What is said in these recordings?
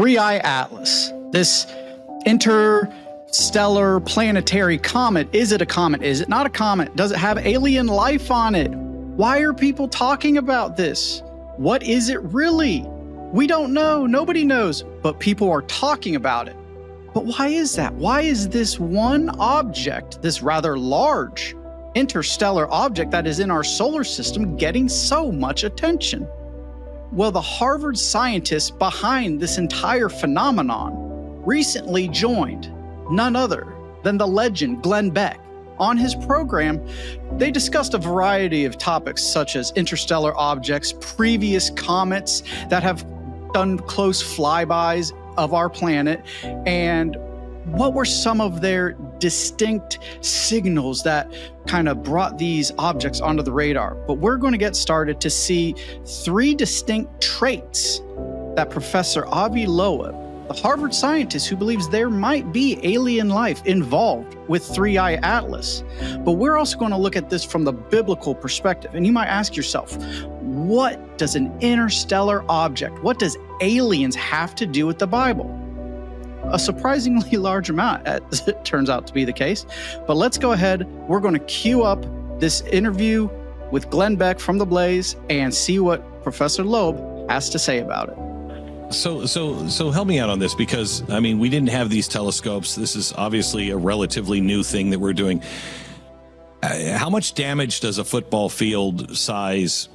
Three-Eye Atlas, this interstellar planetary comet. Is it a comet? Is it not a comet? Does it have alien life on it? Why are people talking about this? What is it really? We don't know. Nobody knows, but people are talking about it. But why is that? Why is this one object, this rather large interstellar object that is in our solar system, getting so much attention? Well, the Harvard scientists behind this entire phenomenon recently joined none other than the legend Glenn Beck. On his program, they discussed a variety of topics such as interstellar objects, previous comets that have done close flybys of our planet, and what were some of their distinct signals that kind of brought these objects onto the radar. But we're going to get started to see three distinct traits that Professor Avi Loeb, the Harvard scientist who believes there might be alien life involved with Three-Eye Atlas. But we're also going to look at this from the biblical perspective. And you might ask yourself, what does an interstellar object, what does aliens have to do with the Bible? A surprisingly large amount, as it turns out to be the case. But let's go ahead. We're going to queue up this interview with Glenn Beck from The Blaze and see what Professor Loeb has to say about it. So help me out on this, because, I mean, we didn't have these telescopes. This is obviously a relatively new thing that we're doing. How much damage does a football field size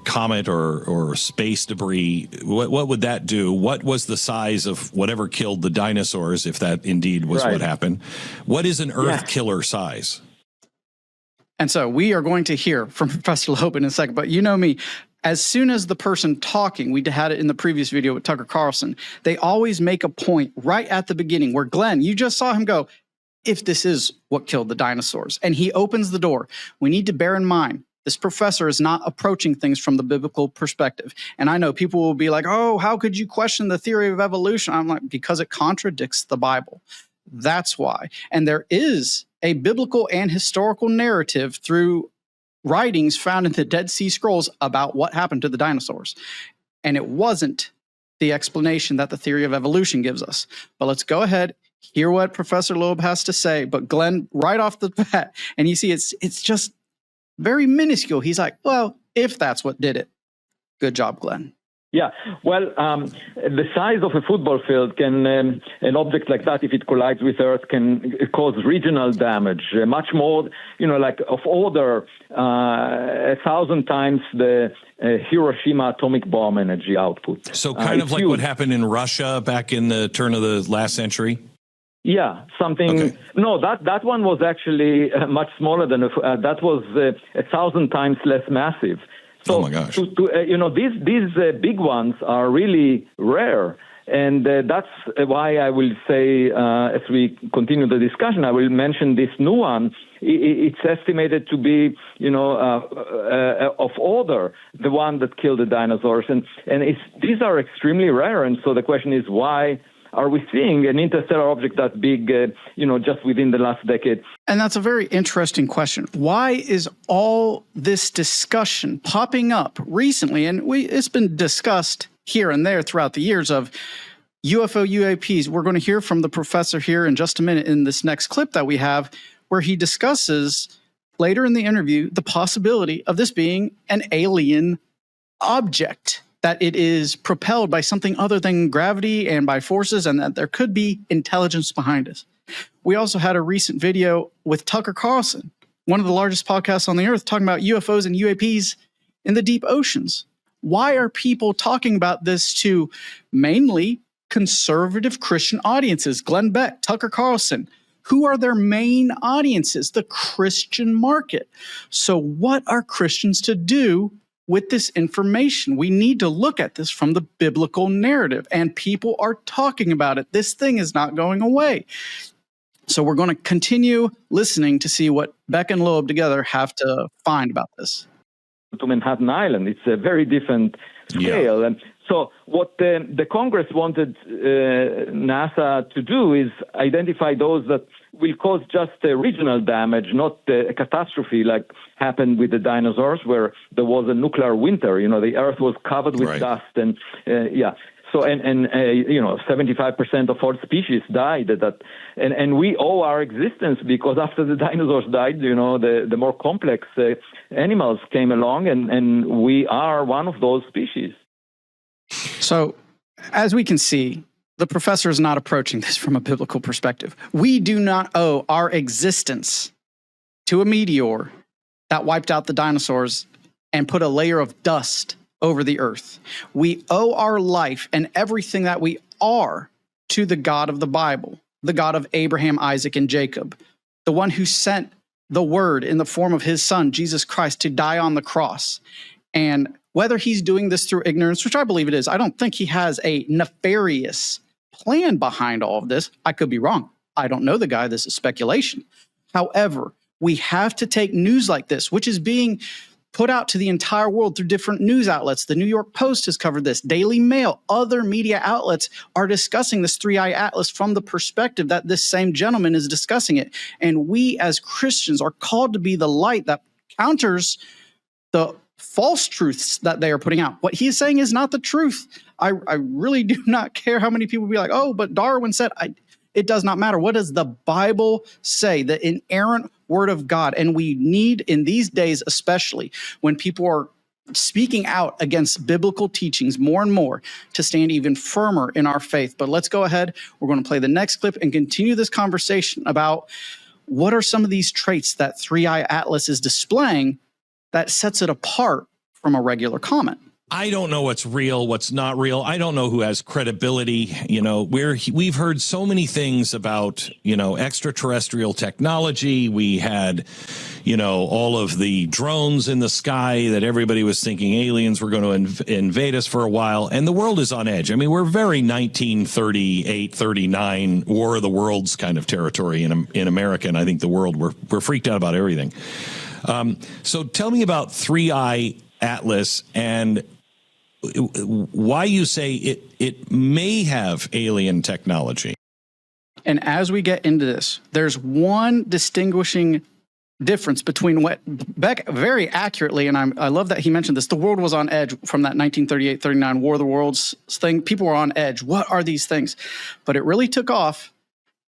comet or space debris, what would that do? What was the size of whatever killed the dinosaurs, if that indeed was what happened? What is an Earth killer size? And so we are going to hear from Professor Loeb in a second, but you know me. As soon as the person talking, we had it in the previous video with Tucker Carlson, they always make a point right at the beginning where, Glenn, you just saw him go, if this is what killed the dinosaurs. And he opens the door. We need to bear in mind, this professor is not approaching things from the biblical perspective. And I know people will be like, oh, how could you question the theory of evolution? I'm like, because it contradicts the Bible. That's why. And there is a biblical and historical narrative through writings found in the Dead Sea Scrolls about what happened to the dinosaurs. And it wasn't the explanation that the theory of evolution gives us. But let's go ahead, hear what Professor Loeb has to say. But Glenn, right off the bat, and you see it's just very minuscule. He's like, well, if that's what did it. Good job, Glenn. Yeah, well, the size of a football field can, an object like that, if it collides with Earth, can cause regional damage, much more, like of order 1,000 times the Hiroshima atomic bomb energy output. So kind of like what happened in Russia back in the turn of the last century? Yeah, something. Okay. No, that one was actually much smaller than that was 1,000 times less massive. So, oh my gosh! These big ones are really rare, and that's why I will say, as we continue the discussion, I will mention this new one. It's estimated to be, of order, the one that killed the dinosaurs, and these are extremely rare. And so the question is, why are we seeing an interstellar object that big, just within the last decade? And that's a very interesting question. Why is all this discussion popping up recently? And it's been discussed here and there throughout the years of UFO UAPs. We're going to hear from the professor here in just a minute in this next clip that we have, where he discusses later in the interview the possibility of this being an alien object, that it is propelled by something other than gravity and by forces, and that there could be intelligence behind it. We also had a recent video with Tucker Carlson, one of the largest podcasts on the earth, talking about UFOs and UAPs in the deep oceans. Why are people talking about this to mainly conservative Christian audiences? Glenn Beck, Tucker Carlson. Who are their main audiences? The Christian market. So what are Christians to do with this information? We need to look at this from the biblical narrative, and people are talking about it. This thing is not going away. So we're going to continue listening to see what Beck and Loeb together have to find about this. To Manhattan Island, it's a very different scale. Yeah. And so what the Congress wanted NASA to do is identify those that will cause just regional damage, not a catastrophe like happened with the dinosaurs, where there was a nuclear winter. The Earth was covered with dust, and So, 75% of all species died at that. And we owe our existence because after the dinosaurs died, the more complex animals came along, and we are one of those species. So, as we can see, the professor is not approaching this from a biblical perspective. We do not owe our existence to a meteor that wiped out the dinosaurs and put a layer of dust over the earth. We owe our life and everything that we are to the God of the Bible, the God of Abraham, Isaac, and Jacob, the one who sent the word in the form of his son, Jesus Christ, to die on the cross. And whether he's doing this through ignorance, which I believe it is, I don't think he has a nefarious plan behind all of this. I could be wrong. I don't know the guy. This is speculation. However, we have to take news like this, which is being put out to the entire world through different news outlets. The New York Post has covered this. Daily Mail, other media outlets are discussing this three-eye atlas from the perspective that this same gentleman is discussing it. And we as Christians are called to be the light that counters the false truths that they are putting out. What he's saying is not the truth. I really do not care how many people be like, oh, but Darwin said, it does not matter. What does the Bible say? The inerrant word of God. And we need, in these days especially, when people are speaking out against biblical teachings more and more, to stand even firmer in our faith. But let's go ahead. We're going to play the next clip and continue this conversation about what are some of these traits that Three-Eye Atlas is displaying that sets it apart from a regular comet. I don't know what's real, what's not real. I don't know who has credibility. We've heard so many things about, extraterrestrial technology. We had, all of the drones in the sky that everybody was thinking aliens were going to invade us for a while. And the world is on edge. I mean, we're very 1938, 39 War of the Worlds kind of territory in America. And I think the world, we're freaked out about everything. So tell me about Three-Eye Atlas and why you say it may have alien technology. And as we get into this, there's one distinguishing difference between what Beck very accurately, and I love that he mentioned this, the world was on edge from that 1938-39 War of the Worlds thing. People were on edge. What are these things? But it really took off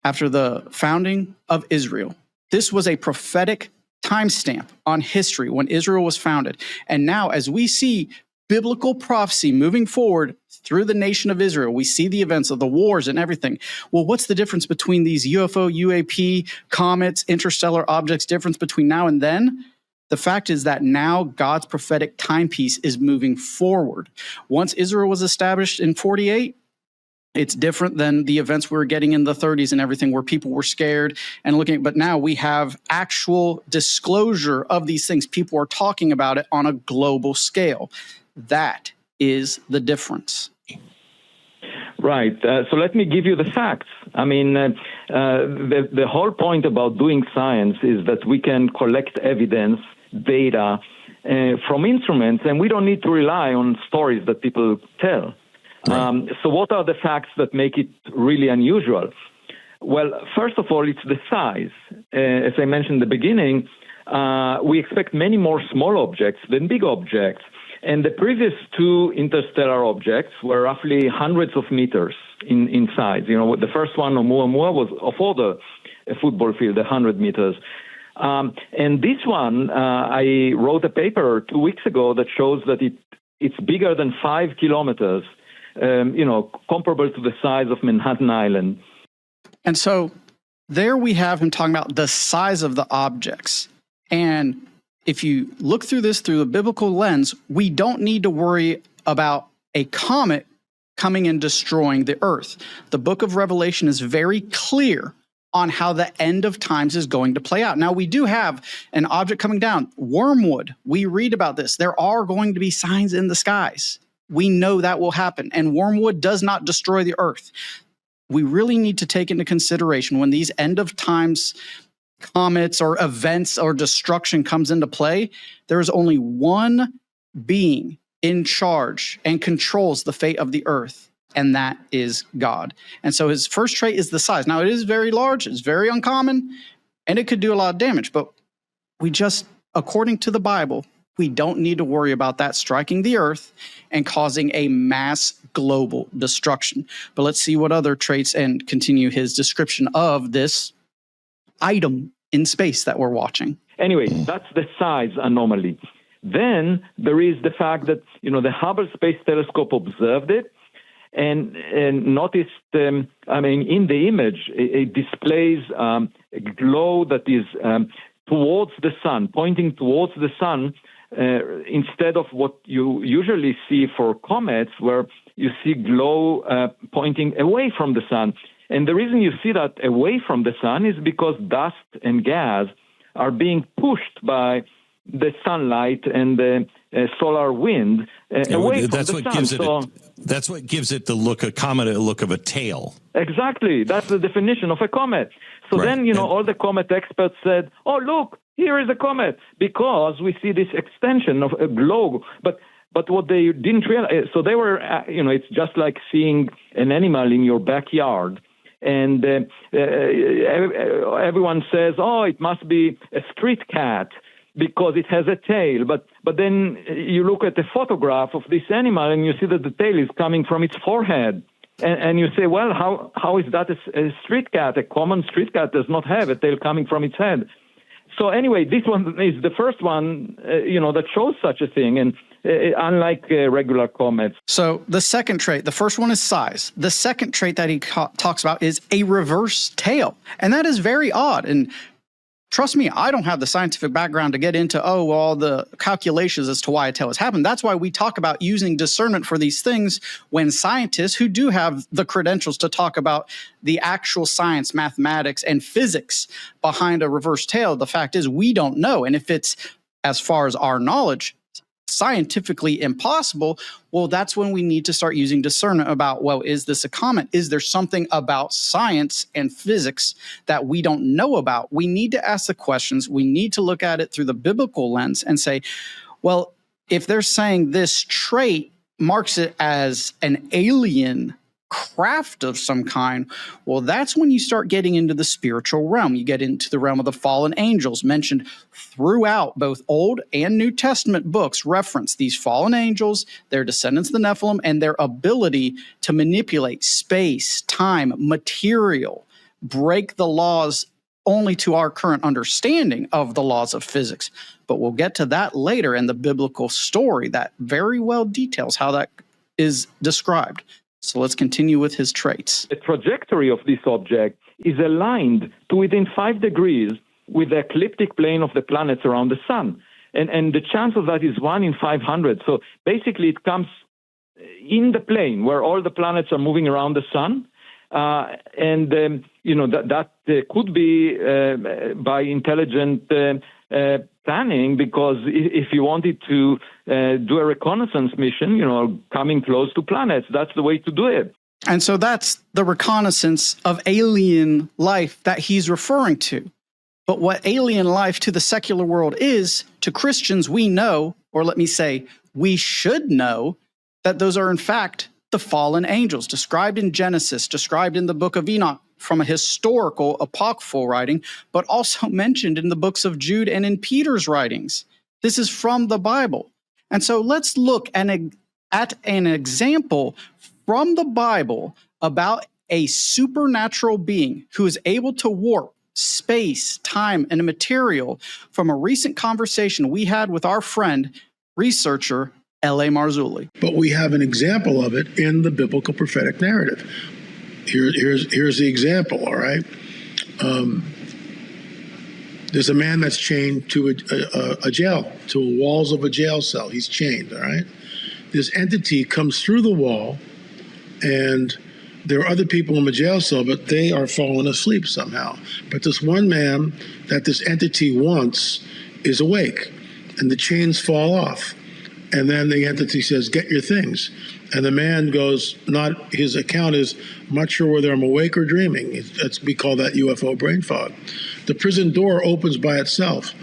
after the founding of Israel. This was a prophetic timestamp on history when Israel was founded. And now, as we see biblical prophecy moving forward through the nation of Israel, we see the events of the wars and everything. Well, what's the difference between these UFO, UAP, comets, interstellar objects, difference between now and then? The fact is that now God's prophetic timepiece is moving forward. Once Israel was established in 48, it's different than the events we were getting in the 30s and everything where people were scared and looking. But now we have actual disclosure of these things. People are talking about it on a global scale. That is the difference. Right. So let me give you the facts. I mean, the whole point about doing science is that we can collect evidence, data from instruments, and we don't need to rely on stories that people tell. Right. So what are the facts that make it really unusual? Well, first of all, it's the size. As I mentioned in the beginning, we expect many more small objects than big objects. And the previous two interstellar objects were roughly hundreds of meters in size. The first one, Oumuamua, was of all the football field, 100 meters. And this one, I wrote a paper 2 weeks ago that shows that it's bigger than 5 kilometers. Comparable to the size of Manhattan Island. And so there we have him talking about the size of the objects. And if you look through this through the biblical lens, we don't need to worry about a comet coming and destroying the earth. The book of Revelation is very clear on how the end of times is going to play out. Now, we do have an object coming down. Wormwood, we read about this. There are going to be signs in the skies. We know that will happen. And wormwood does not destroy the earth. We really need to take into consideration when these end of times comets or events or destruction comes into play, there is only one being in charge and controls the fate of the earth, and that is God. And so his first trait is the size. Now, it is very large, it's very uncommon, and it could do a lot of damage. But we just, according to the Bible, We don't need to worry about that striking the Earth and causing a mass global destruction. But let's see what other traits and continue his description of this item in space that we're watching. Anyway, that's the size anomaly. Then there is the fact that, the Hubble Space Telescope observed it and noticed, in the image, it displays a glow that is towards the sun, pointing towards the sun, instead of what you usually see for comets, where you see glow pointing away from the sun. And the reason you see that away from the sun is because dust and gas are being pushed by the sunlight and the solar wind away that's from the what sun. That's what gives it the look, a comet, a look of a tail. Exactly. That's the definition of a comet. So then, all the comet experts said, oh, look, here is a comet, because we see this extension of a glow. But what they didn't realize, so they were, it's just like seeing an animal in your backyard. And everyone says, oh, it must be a street cat because it has a tail. But then you look at the photograph of this animal and you see that the tail is coming from its forehead. And you say, well, how is that a street cat? A common street cat does not have a tail coming from its head. So anyway, this one is the first one, that shows such a thing, and unlike regular comets. So the second trait, the first one is size. The second trait that he talks about is a reverse tail. And that is very odd. And trust me, I don't have the scientific background to get into, all the calculations as to why a tail has happened. That's why we talk about using discernment for these things when scientists who do have the credentials to talk about the actual science, mathematics, and physics behind a reverse tail, the fact is we don't know. And if it's, as far as our knowledge, scientifically impossible, well, that's when we need to start using discernment about, well, is this a comet? Is there something about science and physics that we don't know about? We need to ask the questions. We need to look at it through the biblical lens and say, well, if they're saying this trait marks it as an alien craft of some kind, well, that's when you start getting into the spiritual realm. You get into the realm of the fallen angels mentioned throughout both Old and New Testament books. Reference these fallen angels, their descendants of the Nephilim, and their ability to manipulate space, time, material, break the laws only to our current understanding of the laws of physics. But we'll get to that later in the biblical story that very well details how that is described. So let's continue with his traits. The trajectory of this object is aligned to within 5 degrees with the ecliptic plane of the planets around the sun. And the chance of that is 1 in 500. So basically it comes in the plane where all the planets are moving around the sun. That could be by intelligent planning, because if you wanted to do a reconnaissance mission, coming close to planets, that's the way to do it. And so that's the reconnaissance of alien life that he's referring to. But what alien life to the secular world is, to Christians, we know, or let me say, we should know, that those are in fact the fallen angels described in Genesis, described in the book of Enoch from a historical apocryphal writing, but also mentioned in the books of Jude and in Peter's writings. This is from the Bible. And so let's look at an example from the Bible about a supernatural being who is able to warp space, time, and material from a recent conversation we had with our friend, researcher L.A. Marzulli. But we have an example of it in the biblical prophetic narrative. Here's the example, all right? There's a man that's chained to a jail, to the walls of a jail cell. He's chained, all right? This entity comes through the wall, and there are other people in the jail cell, but they are falling asleep somehow. But this one man that this entity wants is awake, and the chains fall off. And then the entity says, get your things. And the man goes, his account is, I'm not sure whether I'm awake or dreaming. We call that UFO brain fog. The prison door opens by itself.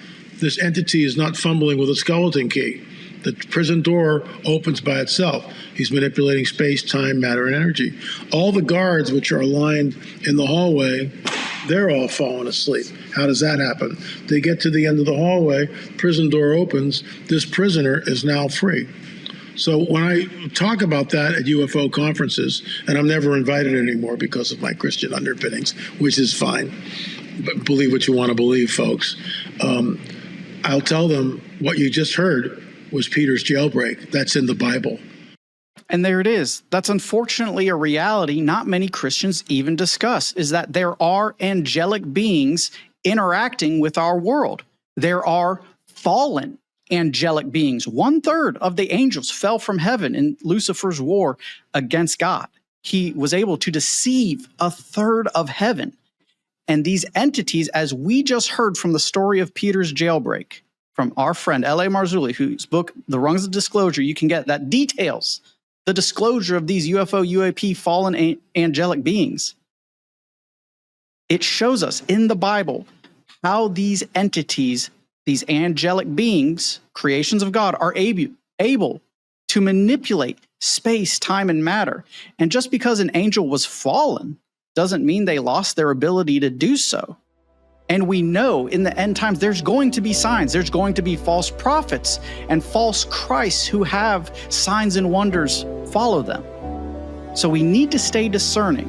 This entity is not fumbling with a skeleton key. The prison door opens by itself. He's manipulating space, time, matter, and energy. All the guards which are aligned in the hallway they're all falling asleep. How does that happen? They get to the end of the hallway, prison door opens, this prisoner is now free. So when I talk about that at UFO conferences, and I'm never invited anymore because of my Christian underpinnings, which is fine, but believe what you want to believe, folks, I'll tell them what you just heard was Peter's jailbreak. That's in the Bible. And there it is. That's unfortunately a reality not many Christians even discuss, is that there are angelic beings interacting with our world. There are fallen angelic beings. 1/3 of the angels fell from heaven in Lucifer's war against God. He was able to deceive 1/3 of heaven. And these entities, as we just heard from the story of Peter's jailbreak, from our friend L.A. Marzulli, whose book, The Rungs of Disclosure, you can get that details the disclosure of these UFO, UAP, fallen angelic beings. It shows us in the Bible how these entities, these angelic beings, creations of God, are able to manipulate space, time, and matter. And just because an angel was fallen doesn't mean they lost their ability to do so. And we know in the end times, there's going to be signs. There's going to be false prophets and false Christs who have signs and wonders follow them. So we need to stay discerning.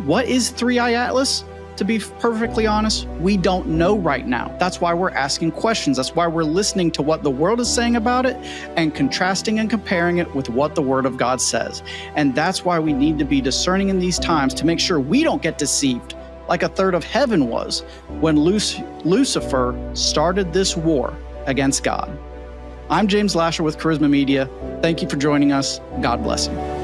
What is Three-Eye Atlas? To be perfectly honest, we don't know right now. That's why we're asking questions. That's why we're listening to what the world is saying about it and contrasting and comparing it with what the Word of God says. And that's why we need to be discerning in these times to make sure we don't get deceived like 1/3 of heaven was when Lucifer started this war against God. I'm James Lasher with Charisma Media. Thank you for joining us. God bless you.